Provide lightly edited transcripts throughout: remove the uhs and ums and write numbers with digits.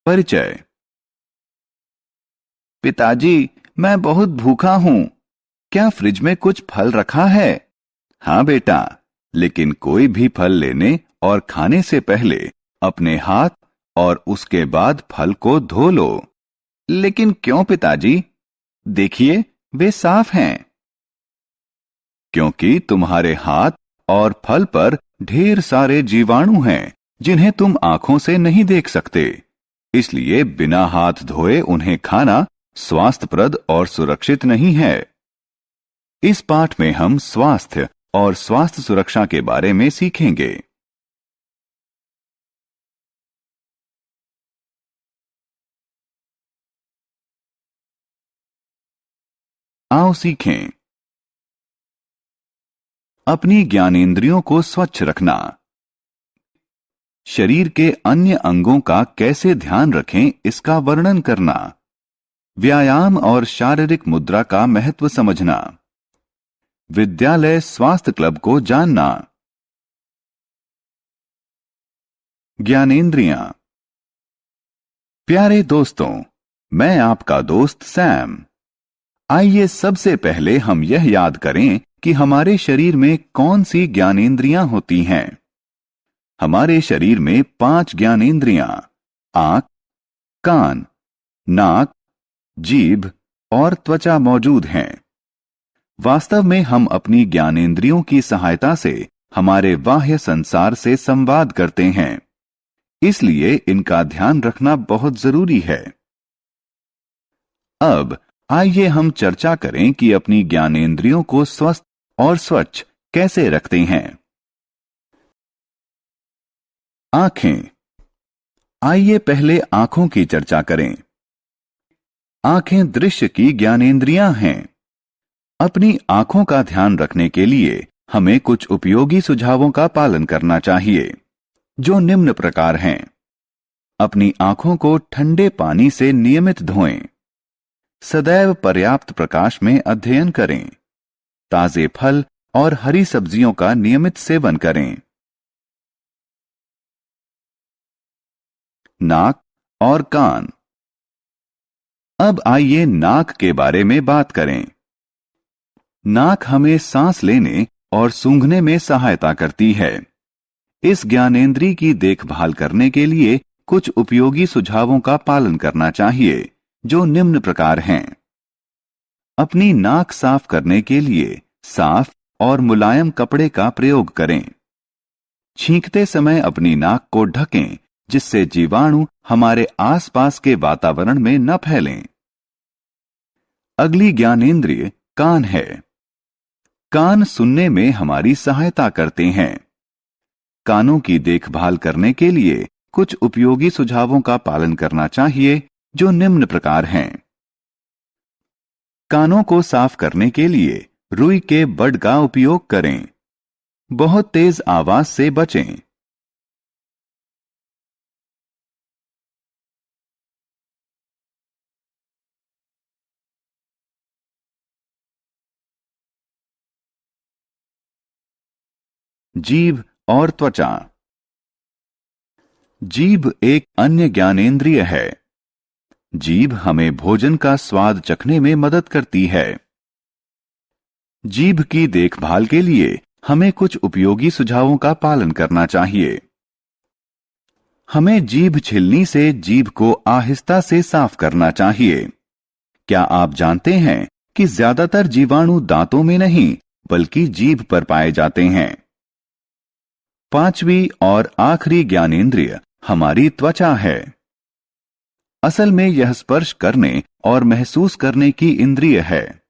परिचय। पिताजी, मैं बहुत भूखा हूं। क्या फ्रिज में कुछ फल रखा है? हाँ बेटा, लेकिन कोई भी फल लेने और खाने से पहले अपने हाथ और उसके बाद फल को धो लो। लेकिन क्यों पिताजी? देखिए, वे साफ हैं। क्योंकि तुम्हारे हाथ और फल पर ढेर सारे जीवाणु हैं जिन्हें तुम आंखों से नहीं देख सकते। इसलिए बिना हाथ धोए उन्हें खाना स्वास्थ्यप्रद और सुरक्षित नहीं है। इस पाठ में हम स्वास्थ्य और स्वास्थ्य सुरक्षा के बारे में सीखेंगे। आओ सीखें। अपनी ज्ञानेंद्रियों को स्वच्छ रखना। शरीर के अन्य अंगों का कैसे ध्यान रखें, इसका वर्णन करना। व्यायाम और शारीरिक मुद्रा का महत्व समझना। विद्यालय स्वास्थ्य क्लब को जानना। ज्ञानेंद्रियां। प्यारे दोस्तों, मैं आपका दोस्त सैम। आइए सबसे पहले हम यह याद करें कि हमारे शरीर में कौन सी ज्ञानेंद्रियां होती हैं। हमारे शरीर में 5 ज्ञानेंद्रियां आंख, कान, नाक, जीभ और त्वचा मौजूद हैं। वास्तव में हम अपनी ज्ञानेंद्रियों की सहायता से हमारे बाह्य संसार से संवाद करते हैं, इसलिए इनका ध्यान रखना बहुत जरूरी है। अब आइए हम चर्चा करें कि अपनी ज्ञानेंद्रियों को स्वस्थ और स्वच्छ कैसे रखते हैं। आंखें। आइए पहले आंखों की चर्चा करें। आंखें दृश्य की ज्ञानेंद्रियां हैं। अपनी आंखों का ध्यान रखने के लिए हमें कुछ उपयोगी सुझावों का पालन करना चाहिए, जो निम्न प्रकार हैं। अपनी आंखों को ठंडे पानी से नियमित धोएं। सदैव पर्याप्त प्रकाश में अध्ययन करें। ताजे फल और हरी सब्जियों का नियमित सेवन करें। नाक और कान। अब आइए नाक के बारे में बात करें। नाक हमें सांस लेने और सूंघने में सहायता करती है। इस ज्ञानेंद्रिय की देखभाल करने के लिए कुछ उपयोगी सुझावों का पालन करना चाहिए, जो निम्न प्रकार हैं। अपनी नाक साफ करने के लिए साफ और मुलायम कपड़े का प्रयोग करें। छींकते समय अपनी नाक को ढकें, जिससे जीवाणु हमारे आसपास के वातावरण में न फैलें। अगली ज्ञानेंद्रिय कान है। कान सुनने में हमारी सहायता करते हैं। कानों की देखभाल करने के लिए कुछ उपयोगी सुझावों का पालन करना चाहिए, जो निम्न प्रकार हैं। कानों को साफ करने के लिए रुई के बड का उपयोग करें। बहुत तेज आवाज से बचें। जीभ और त्वचा। जीभ एक अन्य ज्ञानेंद्रिय है। जीभ हमें भोजन का स्वाद चखने में मदद करती है। जीभ की देखभाल के लिए हमें कुछ उपयोगी सुझावों का पालन करना चाहिए। हमें जीभ छिलनी से जीभ को आहिस्ता से साफ करना चाहिए। क्या आप जानते हैं कि ज्यादातर जीवाणु दांतों में नहीं, बल्कि जीभ पर पाए जाते हैं। 5वीं और आखिरी ज्ञानेंद्रिय हमारी त्वचा है। असल में यह स्पर्श करने और महसूस करने की इंद्रिय है।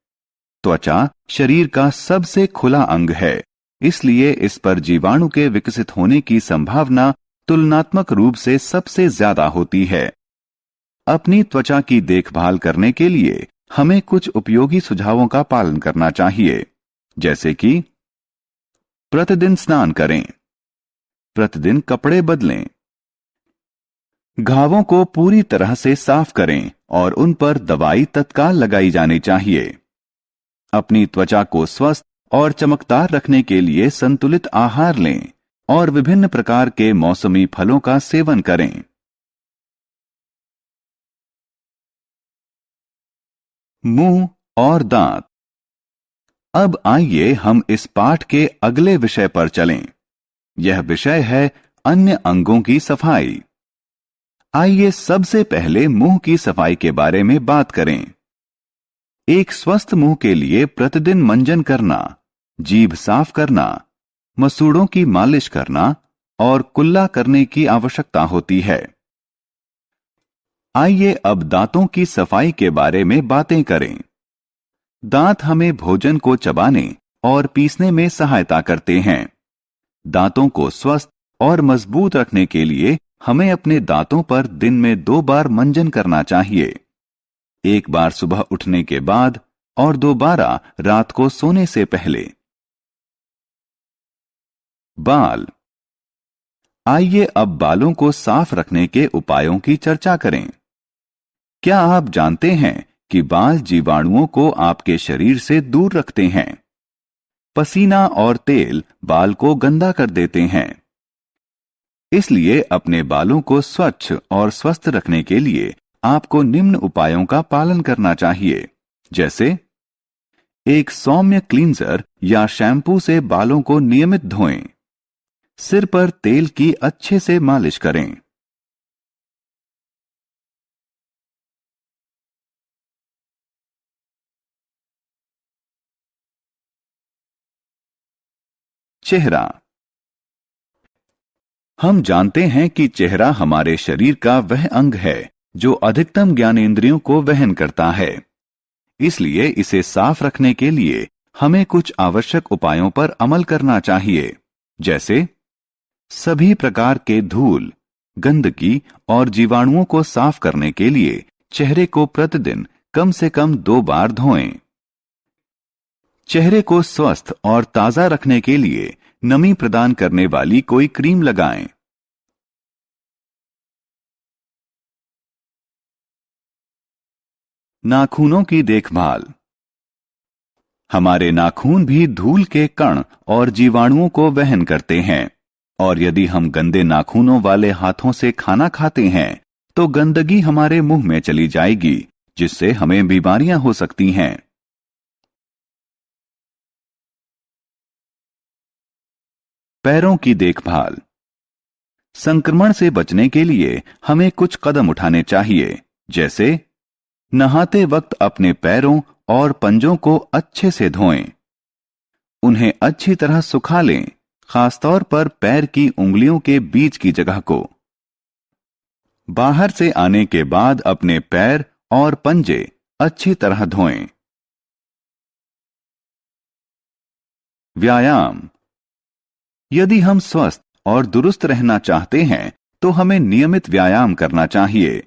त्वचा शरीर का सबसे खुला अंग है, इसलिए इस पर जीवाणु के विकसित होने की संभावना तुलनात्मक रूप से सबसे ज्यादा होती है। अपनी त्वचा की देखभाल करने के लिए हमें कुछ उपयोगी सुझावों का पालन करना चाहिए, जैसे कि प्रतिदिन स्नान करें, प्रतिदिन कपड़े बदलें, घावों को पूरी तरह से साफ करें और उन पर दवाई तत्काल लगाई जानी चाहिए। अपनी त्वचा को स्वस्थ और चमकदार रखने के लिए संतुलित आहार लें और विभिन्न प्रकार के मौसमी फलों का सेवन करें। मुंह और दांत। अब आइए हम इस पाठ के अगले विषय पर चलें। यह विषय है अन्य अंगों की सफाई। आइए सबसे पहले मुंह की सफाई के बारे में बात करें। एक स्वस्थ मुंह के लिए प्रतिदिन मंजन करना, जीभ साफ करना, मसूड़ों की मालिश करना और कुल्ला करने की आवश्यकता होती है। आइए अब दांतों की सफाई के बारे में बातें करें। दांत हमें भोजन को चबाने और पीसने में सहायता करते हैं। दांतों को स्वस्थ और मजबूत रखने के लिए हमें अपने दांतों पर दिन में 2 बार मंजन करना चाहिए। एक बार सुबह उठने के बाद और दोबारा रात को सोने से पहले। बाल। आइए अब बालों को साफ रखने के उपायों की चर्चा करें। क्या आप जानते हैं कि बाल जीवाणुओं को आपके शरीर से दूर रखते हैं? पसीना और तेल बाल को गंदा कर देते हैं। इसलिए अपने बालों को स्वच्छ और स्वस्थ रखने के लिए आपको निम्न उपायों का पालन करना चाहिए, जैसे एक सौम्य क्लींजर या शैम्पू से बालों को नियमित धोएं। सिर पर तेल की अच्छे से मालिश करें। चेहरा। हम जानते हैं कि चेहरा हमारे शरीर का वह अंग है जो अधिकतम ज्ञानेंद्रियों को वहन करता है। इसलिए इसे साफ रखने के लिए हमें कुछ आवश्यक उपायों पर अमल करना चाहिए, जैसे सभी प्रकार के धूल, गंदगी और जीवाणुओं को साफ करने के लिए चेहरे को प्रतिदिन कम से कम 2 बार धोएं। चेहरे को स्वस्थ और ताजा रखने के लिए नमी प्रदान करने वाली कोई क्रीम लगाएं। नाखूनों की देखभाल। हमारे नाखून भी धूल के कण और जीवाणुओं को वहन करते हैं, और यदि हम गंदे नाखूनों वाले हाथों से खाना खाते हैं तो गंदगी हमारे मुंह में चली जाएगी, जिससे हमें बीमारियां हो सकती हैं। पैरों की देखभाल। संक्रमण से बचने के लिए हमें कुछ कदम उठाने चाहिए, जैसे नहाते वक्त अपने पैरों और पंजों को अच्छे से धोएं। उन्हें अच्छी तरह सुखा लें, खासतौर पर पैर की उंगलियों के बीच की जगह को। बाहर से आने के बाद अपने पैर और पंजे अच्छी तरह धोएं। व्यायाम। यदि हम स्वस्थ और दुरुस्त रहना चाहते हैं तो हमें नियमित व्यायाम करना चाहिए,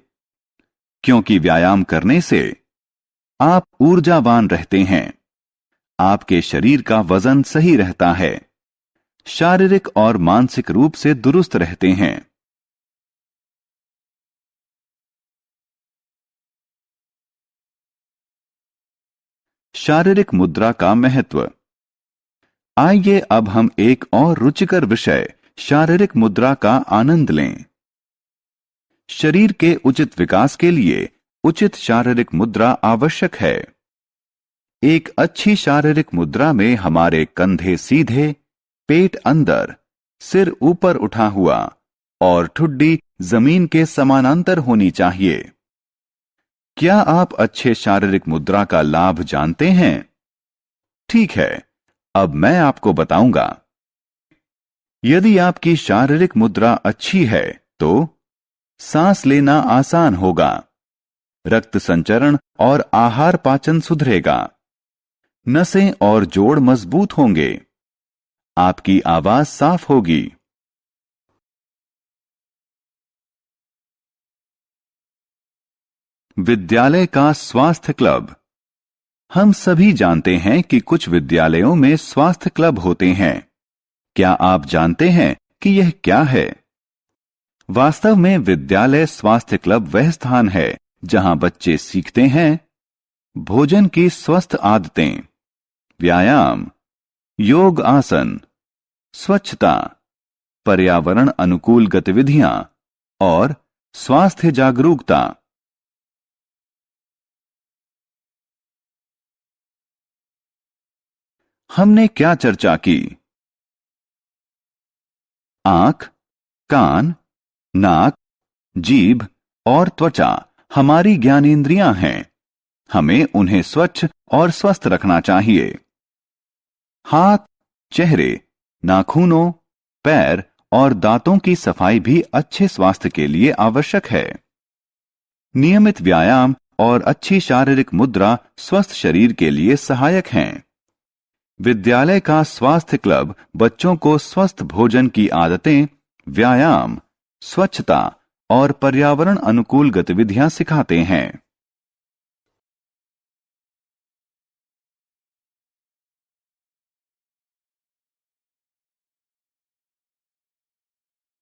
क्योंकि व्यायाम करने से आप ऊर्जावान रहते हैं, आपके शरीर का वजन सही रहता है, शारीरिक और मानसिक रूप से दुरुस्त रहते हैं। शारीरिक मुद्रा का महत्व। आइए अब हम एक और रुचिकर विषय शारीरिक मुद्रा का आनंद लें। शरीर के उचित विकास के लिए उचित शारीरिक मुद्रा आवश्यक है। एक अच्छी शारीरिक मुद्रा में हमारे कंधे सीधे, पेट अंदर, सिर ऊपर उठा हुआ और ठुड्डी जमीन के समानांतर होनी चाहिए। क्या आप अच्छे शारीरिक मुद्रा का लाभ जानते हैं? ठीक है, अब मैं आपको बताऊंगा। यदि आपकी शारीरिक मुद्रा अच्छी है तो सांस लेना आसान होगा, रक्त संचरण और आहार पाचन सुधरेगा, नसें और जोड़ मजबूत होंगे, आपकी आवाज साफ होगी। विद्यालय का स्वास्थ्य क्लब। हम सभी जानते हैं कि कुछ विद्यालयों में स्वास्थ्य क्लब होते हैं। क्या आप जानते हैं कि यह क्या है? वास्तव में विद्यालय स्वास्थ्य क्लब वह स्थान है जहां बच्चे सीखते हैं भोजन की स्वस्थ आदतें, व्यायाम, योग आसन, स्वच्छता, पर्यावरण अनुकूल गतिविधियां और स्वास्थ्य जागरूकता। हमने क्या चर्चा की? आंख, कान, नाक, जीभ और त्वचा हमारी ज्ञानेंद्रियां हैं। हमें उन्हें स्वच्छ और स्वस्थ रखना चाहिए। हाथ, चेहरे, नाखूनों, पैर और दांतों की सफाई भी अच्छे स्वास्थ्य के लिए आवश्यक है। नियमित व्यायाम और अच्छी शारीरिक मुद्रा स्वस्थ शरीर के लिए सहायक हैं। विद्यालय का स्वास्थ्य क्लब बच्चों को स्वस्थ भोजन की आदतें, व्यायाम, स्वच्छता और पर्यावरण अनुकूल गतिविधियां सिखाते हैं।